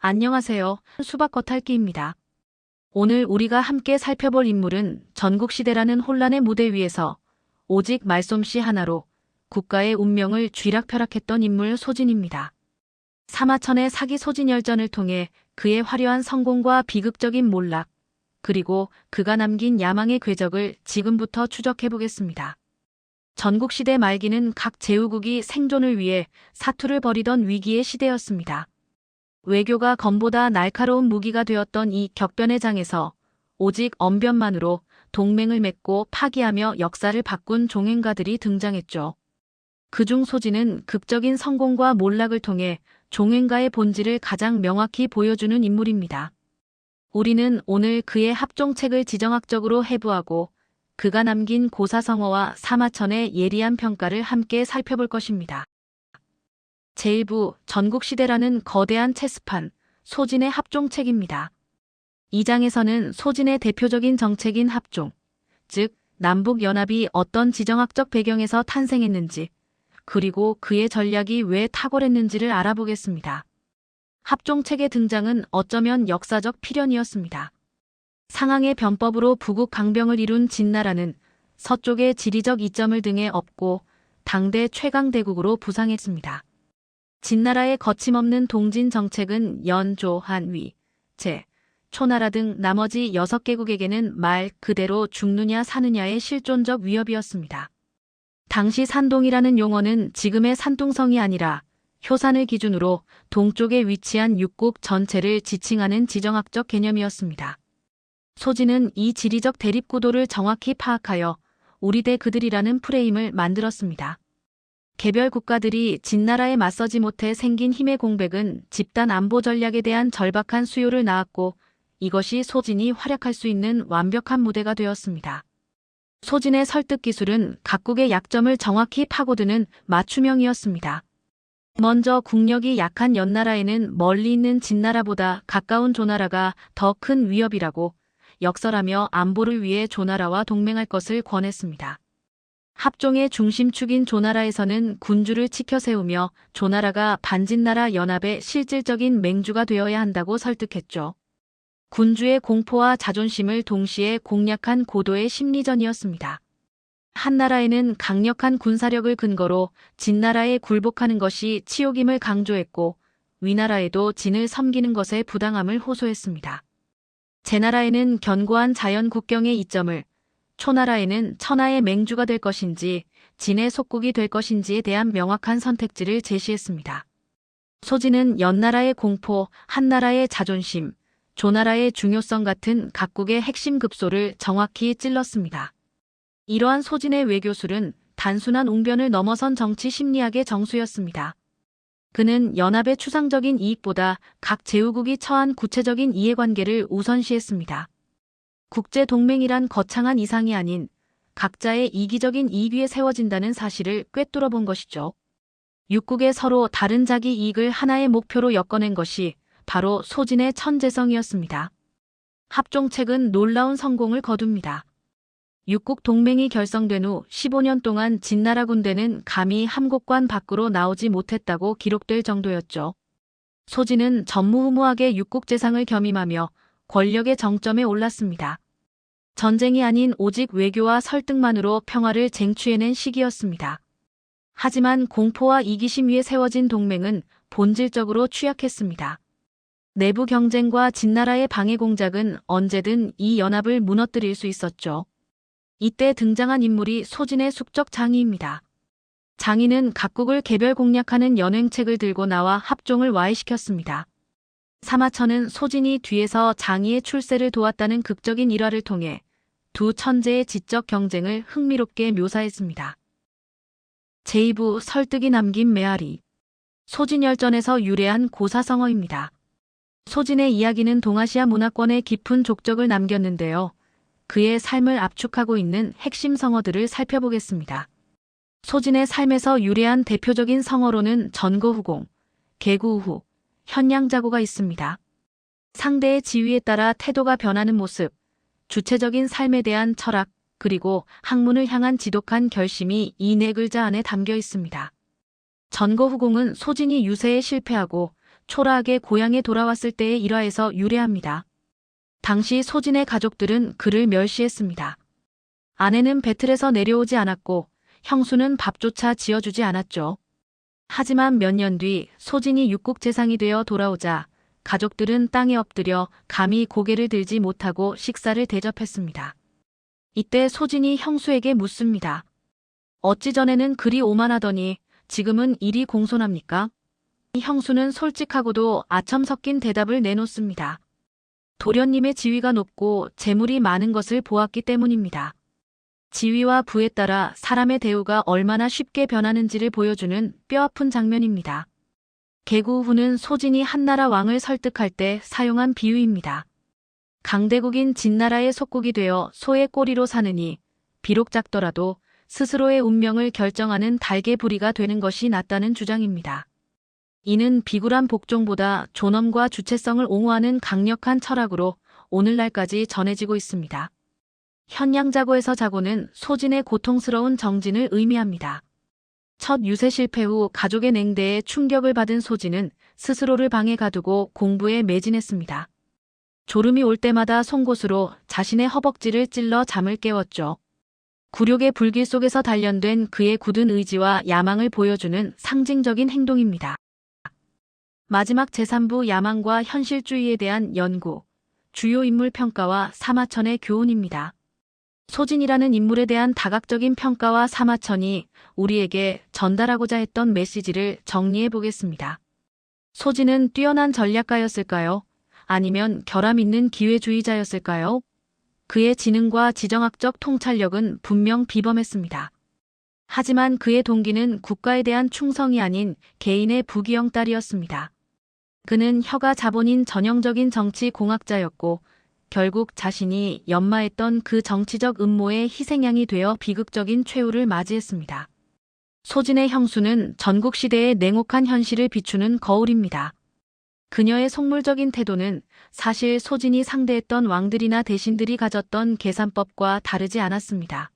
안녕하세요. 수박 겉핥기입니다. 오늘 우리가 함께 살펴볼 인물은 전국시대라는 혼란의 무대 위에서 오직 말솜씨 하나로 국가의 운명을 쥐락펴락했던 인물 소진입니다. 사마천의 사기 소진열전을 통해 그의 화려한 성공과 비극적인 몰락, 그리고 그가 남긴 야망의 궤적을 지금부터 추적해보겠습니다. 전국시대 말기는 각 제후국이 생존을 위해 사투를 벌이던 위기의 시대였습니다. 외교가 검보다 날카로운 무기가 되었던 이 격변의 장에서 오직 언변만으로 동맹을 맺고 파기하며 역사를 바꾼 종행가들이 등장했죠. 그중 소진은 극적인 성공과 몰락을 통해 종행가의 본질을 가장 명확히 보여주는 인물입니다. 우리는 오늘 그의 합종책을 지정학적으로 해부하고 그가 남긴 고사성어와 사마천의 예리한 평가를 함께 살펴볼 것입니다. 제1부 전국시대라는 거대한 체스판, 소진의 합종책입니다. 이 장에서는 소진의 대표적인 정책인 합종, 즉 남북연합이 어떤 지정학적 배경에서 탄생했는지, 그리고 그의 전략이 왜 탁월했는지를 알아보겠습니다. 합종책의 등장은 어쩌면 역사적 필연이었습니다. 상항의 변법으로 부국 강병을 이룬 진나라는 서쪽의 지리적 이점을 등에 업고 당대 최강대국으로 부상했습니다. 진나라의 거침없는 동진 정책은 연, 조, 한, 위, 제, 초나라 등 나머지 6개국에게는 말 그대로 죽느냐 사느냐의 실존적 위협이었습니다. 당시 산동이라는 용어는 지금의 산둥성이 아니라 효산을 기준으로 동쪽에 위치한 육국 전체를 지칭하는 지정학적 개념이었습니다. 소진은 이 지리적 대립구도를 정확히 파악하여 우리 대 그들이라는 프레임을 만들었습니다. 개별 국가들이 진나라에 맞서지 못해 생긴 힘의 공백은 집단 안보 전략에 대한 절박한 수요를 낳았고 이것이 소진이 활약할 수 있는 완벽한 무대가 되었습니다. 소진의 설득 기술은 각국의 약점을 정확히 파고드는 맞춤형이었습니다. 먼저 국력이 약한 연나라에는 멀리 있는 진나라보다 가까운 조나라가 더 큰 위협이라고 역설하며 안보를 위해 조나라와 동맹할 것을 권했습니다. 합종의 중심축인 조나라에서는 군주를 치켜 세우며 조나라가 반진나라 연합의 실질적인 맹주가 되어야 한다고 설득했죠. 군주의 공포와 자존심을 동시에 공략한 고도의 심리전이었습니다. 한나라에는 강력한 군사력을 근거로 진나라에 굴복하는 것이 치욕임을 강조했고 위나라에도 진을 섬기는 것의 부당함을 호소했습니다. 제나라에는 견고한 자연 국경의 이점을, 초나라에는 천하의 맹주가 될 것인지 진의 속국이 될 것인지에 대한 명확한 선택지를 제시했습니다. 소진은 연나라의 공포, 한나라의 자존심, 조나라의 중요성 같은 각국의 핵심 급소를 정확히 찔렀습니다. 이러한 소진의 외교술은 단순한 웅변을 넘어선 정치 심리학의 정수였습니다. 그는 연합의 추상적인 이익보다 각 제후국이 처한 구체적인 이해관계를 우선시했습니다. 국제동맹이란 거창한 이상이 아닌 각자의 이기적인 이익 위에 세워진다는 사실을 꿰뚫어 본 것이죠. 육국의 서로 다른 자기 이익을 하나의 목표로 엮어낸 것이 바로 소진의 천재성이었습니다. 합종책은 놀라운 성공을 거둡니다. 육국 동맹이 결성된 후 15년 동안 진나라 군대는 감히 함곡관 밖으로 나오지 못했다고 기록될 정도였죠. 소진은 전무후무하게 육국 재상을 겸임하며 권력의 정점에 올랐습니다. 전쟁이 아닌 오직 외교와 설득만으로 평화를 쟁취해낸 시기였습니다. 하지만 공포와 이기심 위에 세워진 동맹은 본질적으로 취약했습니다. 내부 경쟁과 진나라의 방해 공작은 언제든 이 연합을 무너뜨릴 수 있었죠. 이때 등장한 인물이 소진의 숙적 장의입니다. 장의는 각국을 개별 공략하는 연횡책을 들고 나와 합종을 와해시켰습니다. 사마천은 소진이 뒤에서 장의의 출세를 도왔다는 극적인 일화를 통해 두 천재의 지적 경쟁을 흥미롭게 묘사했습니다. 제2부 설득이 남긴 메아리. 소진열전에서 유래한 고사성어입니다. 소진의 이야기는 동아시아 문화권에 깊은 족적을 남겼는데요. 그의 삶을 압축하고 있는 핵심 성어들을 살펴보겠습니다. 소진의 삶에서 유래한 대표적인 성어로는 전거후공, 개구우후, 현양자고가 있습니다. 상대의 지위에 따라 태도가 변하는 모습, 주체적인 삶에 대한 철학, 그리고 학문을 향한 지독한 결심이 이 네 글자 안에 담겨 있습니다. 전거후공은 소진이 유세에 실패하고 초라하게 고향에 돌아왔을 때의 일화에서 유래합니다. 당시 소진의 가족들은 그를 멸시했습니다. 아내는 배틀에서 내려오지 않았고 형수는 밥조차 지어주지 않았죠. 하지만 몇 년 뒤 소진이 육국재상이 되어 돌아오자 가족들은 땅에 엎드려 감히 고개를 들지 못하고 식사를 대접했습니다. 이때 소진이 형수에게 묻습니다. 어찌 전에는 그리 오만하더니 지금은 이리 공손합니까? 형수는 솔직하고도 아첨 섞인 대답을 내놓습니다. 도련님의 지위가 높고 재물이 많은 것을 보았기 때문입니다. 지위와 부에 따라 사람의 대우가 얼마나 쉽게 변하는지를 보여주는 뼈아픈 장면입니다. 개구 후는 소진이 한나라 왕을 설득할 때 사용한 비유입니다. 강대국인 진나라의 속국이 되어 소의 꼬리로 사느니 비록 작더라도 스스로의 운명을 결정하는 달개부리가 되는 것이 낫다는 주장입니다. 이는 비굴한 복종보다 존엄과 주체성을 옹호하는 강력한 철학으로 오늘날까지 전해지고 있습니다. 현양자고에서 자고는 소진의 고통스러운 정진을 의미합니다. 첫 유세 실패 후 가족의 냉대에 충격을 받은 소진은 스스로를 방에 가두고 공부에 매진했습니다. 졸음이 올 때마다 송곳으로 자신의 허벅지를 찔러 잠을 깨웠죠. 굴욕의 불길 속에서 단련된 그의 굳은 의지와 야망을 보여주는 상징적인 행동입니다. 마지막 제3부 야망과 현실주의에 대한 연구, 주요 인물 평가와 사마천의 교훈입니다. 소진이라는 인물에 대한 다각적인 평가와 사마천이 우리에게 전달하고자 했던 메시지를 정리해 보겠습니다. 소진은 뛰어난 전략가였을까요? 아니면 결함 있는 기회주의자였을까요? 그의 지능과 지정학적 통찰력은 분명 비범했습니다. 하지만 그의 동기는 국가에 대한 충성이 아닌 개인의 부귀영 따리였습니다. 그는 혀가 자본인 전형적인 정치 공학자였고 결국 자신이 연마했던 그 정치적 음모의 희생양이 되어 비극적인 최후를 맞이했습니다. 소진의 형수는 전국시대의 냉혹한 현실을 비추는 거울입니다. 그녀의 속물적인 태도는 사실 소진이 상대했던 왕들이나 대신들이 가졌던 계산법과 다르지 않았습니다.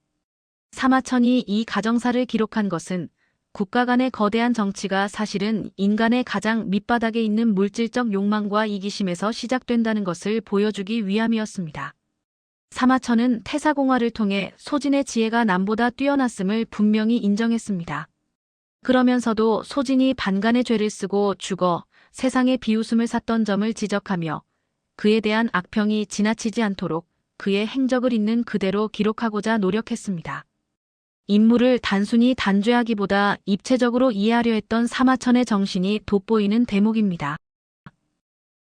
사마천이 이 가정사를 기록한 것은 국가 간의 거대한 정치가 사실은 인간의 가장 밑바닥에 있는 물질적 욕망과 이기심에서 시작된다는 것을 보여주기 위함이었습니다. 사마천은 태사공화를 통해 소진의 지혜가 남보다 뛰어났음을 분명히 인정했습니다. 그러면서도 소진이 반간의 죄를 쓰고 죽어 세상의 비웃음을 샀던 점을 지적하며 그에 대한 악평이 지나치지 않도록 그의 행적을 있는 그대로 기록하고자 노력했습니다. 인물을 단순히 단죄하기보다 입체적으로 이해하려 했던 사마천의 정신이 돋보이는 대목입니다.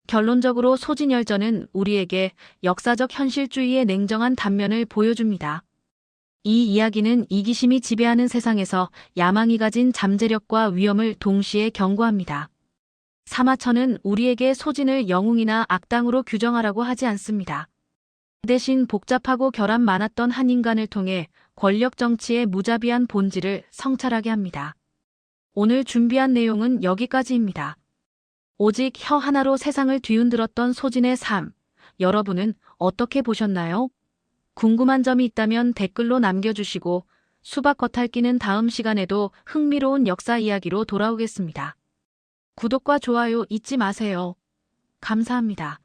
결론적으로 소진열전은 우리에게 역사적 현실주의의 냉정한 단면을 보여줍니다. 이 이야기는 이기심이 지배하는 세상에서 야망이 가진 잠재력과 위험을 동시에 경고합니다. 사마천은 우리에게 소진을 영웅이나 악당으로 규정하라고 하지 않습니다. 대신 복잡하고 결함 많았던 한 인간을 통해 권력 정치의 무자비한 본질을 성찰하게 합니다. 오늘 준비한 내용은 여기까지입니다. 오직 혀 하나로 세상을 뒤흔들었던 소진의 삶, 여러분은 어떻게 보셨나요? 궁금한 점이 있다면 댓글로 남겨주시고 수박 겉핥기는 다음 시간에도 흥미로운 역사 이야기로 돌아오겠습니다. 구독과 좋아요 잊지 마세요. 감사합니다.